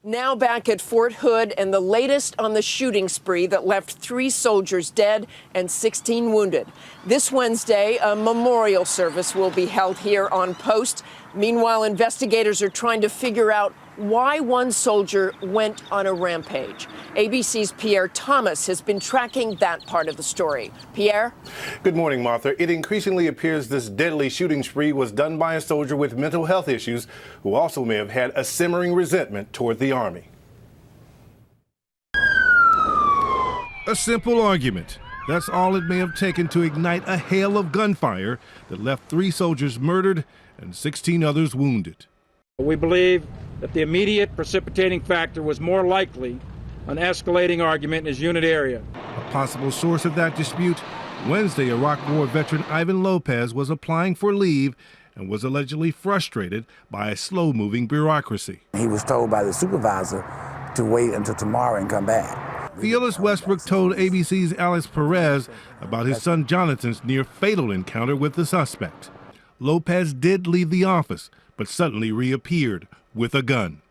Now back at Fort Hood and the latest on the shooting spree that left 3 soldiers dead and 16 wounded. This Wednesday, a memorial service will be held here on post. Meanwhile, investigators are trying to figure out why one soldier went on a rampage. ABC's Pierre Thomas has been tracking that part of the story. Pierre? Good morning, Martha. It increasingly appears this deadly shooting spree was done by a soldier with mental health issues who also may have had a simmering resentment toward the Army. A simple argument. That's all it may have taken to ignite a hail of gunfire that left 3 soldiers murdered and 16 others wounded. We believe that the immediate precipitating factor was more likely an escalating argument in his unit area. A possible source of that dispute, Wednesday, Iraq War veteran Ivan Lopez was applying for leave and was allegedly frustrated by a slow-moving bureaucracy. He was told by the supervisor to wait until tomorrow and come back. Phyllis Westbrook told ABC's Alex Perez about his son Jonathan's near-fatal encounter with the suspect. Lopez did leave the office, but suddenly reappeared with a gun.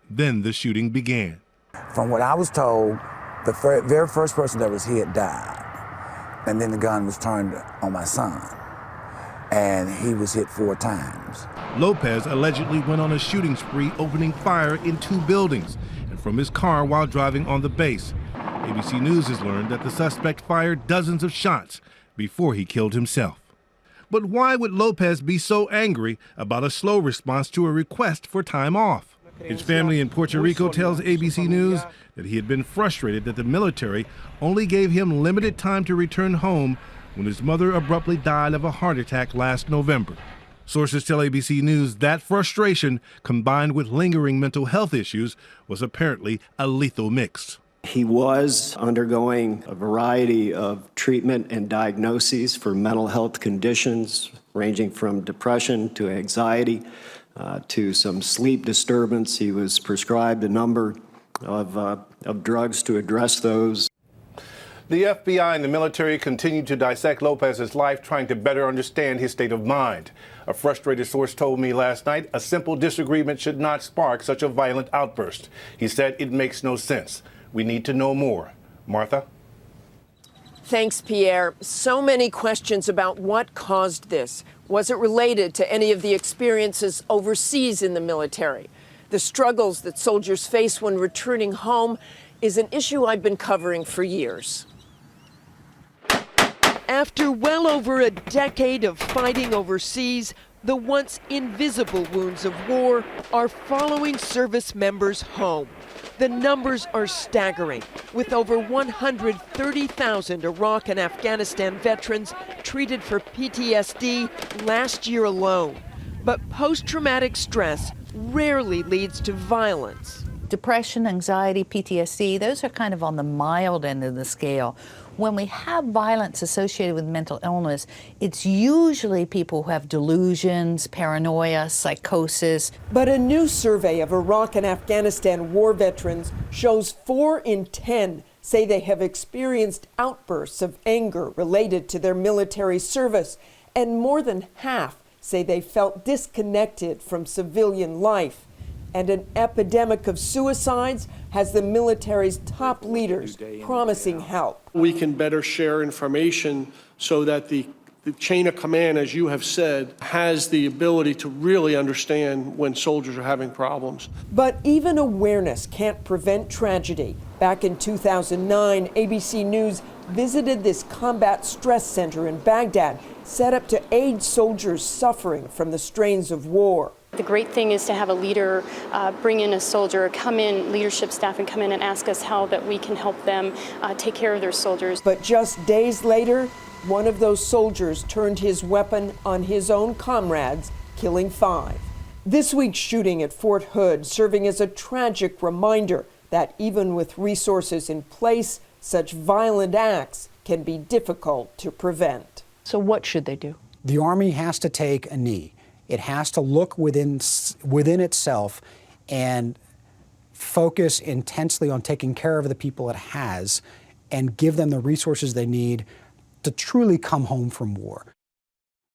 Then the shooting began. From what I was told, the very first person that was hit died. And then the gun was turned on my son. And he was hit 4 times. Lopez allegedly went on a shooting spree, opening fire in 2 buildings and from his car while driving on the base. ABC News has learned that the suspect fired dozens of shots before he killed himself. But why would Lopez be so angry about a slow response to a request for time off? His family in Puerto Rico tells ABC News that he had been frustrated that the military only gave him limited time to return home when his mother abruptly died of a heart attack last November. Sources tell ABC News that frustration, combined with lingering mental health issues, was apparently a lethal mix. He was undergoing a variety of treatment and diagnoses for mental health conditions, ranging from depression to anxiety to some sleep disturbance. He was prescribed a number of drugs to address those. The FBI and the military continue to dissect Lopez's life, trying to better understand his state of mind. A frustrated source told me last night a simple disagreement should not spark such a violent outburst. He said it makes no sense. We need to know more. Martha? Thanks, Pierre. So many questions about what caused this. Was it related to any of the experiences overseas in the military? The struggles that soldiers face when returning home is an issue I've been covering for years. After well over a decade of fighting overseas, the once invisible wounds of war are following service members home. The numbers are staggering, with over 130,000 Iraq and Afghanistan veterans treated for PTSD last year alone. But post-traumatic stress rarely leads to violence. Depression, anxiety, PTSD, those are kind of on the mild end of the scale. When we have violence associated with mental illness, it's usually people who have delusions, paranoia, psychosis. But a new survey of Iraq and Afghanistan war veterans shows 4 in 10 say they have experienced outbursts of anger related to their military service, and more than half say they felt disconnected from civilian life. And an epidemic of suicides has the military's top leaders promising help. We can better share information so that the chain of command, as you have said, has the ability to really understand when soldiers are having problems. But even awareness can't prevent tragedy. Back in 2009, ABC News visited this combat stress center in Baghdad, set up to aid soldiers suffering from the strains of war. The great thing is to have a leader bring in a soldier, come in, leadership staff, and come in and ask us how that we can help them take care of their soldiers. But just days later, one of those soldiers turned his weapon on his own comrades, killing 5. This week's shooting at Fort Hood serving as a tragic reminder that even with resources in place, such violent acts can be difficult to prevent. So what should they do? The Army has to take a knee. It has to look within itself and focus intensely on taking care of the people it has and give them the resources they need to truly come home from war.